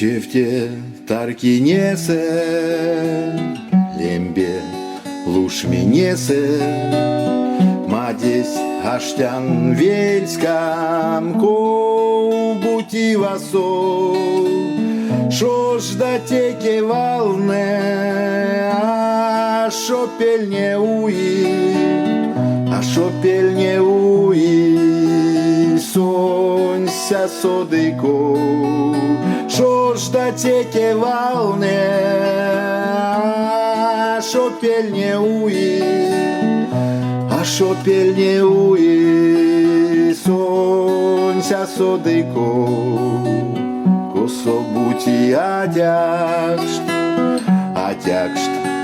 Çifte tarkinese Лембе луж минесе Мадесь аштян вельскам Ковбути васо Шош да теке валне А шопель не уи А шопель не уи Сонься содыко Шош да теке валне А шопель не уи А шопель не уи Сонься содыко Кособути адякшт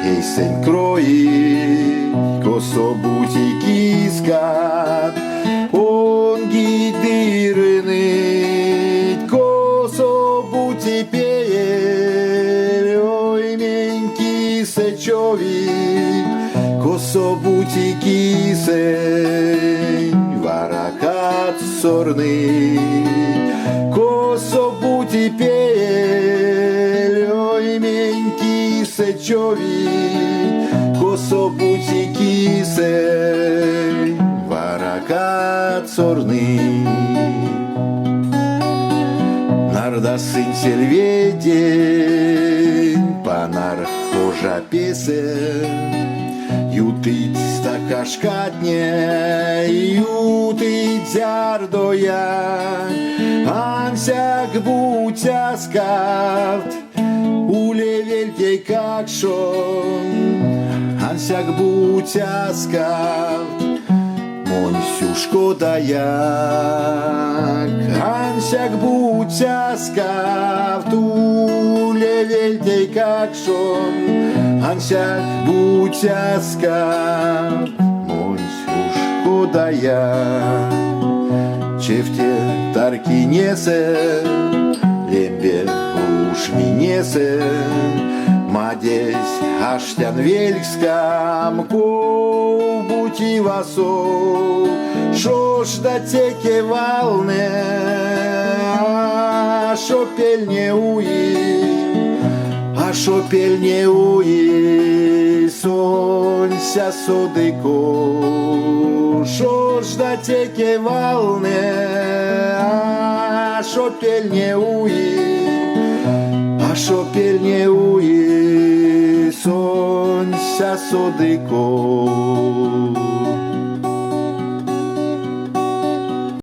Ейсен крои Кособути кискат Он гидырыныть Кособути пеель Ой мен кисечовик Кособути кисень Варакат сорный Кособути пеель Ой мен кисечовик Кособути кисень Варакат сорный Нарда сын сельведень Панар хожа песен Ютыть стакашкатне Ютыть зярдоя Ансяк бутяскавт Улевельтей как шон Ансяк бутяскавт Монсюшко даяк Ансяк бутяскавт Улевельтей как шон Ансяк бутяскавт Монсюшко даяк Çifte tarkinese Лембе луж минесе Мадесь аштян вельскам Ковбути васо Шош да теке валне А шопель не уи А шопель не уи Сонься содыко Шош да теке валне А шопель не уи А шопель не уи Сонься содыко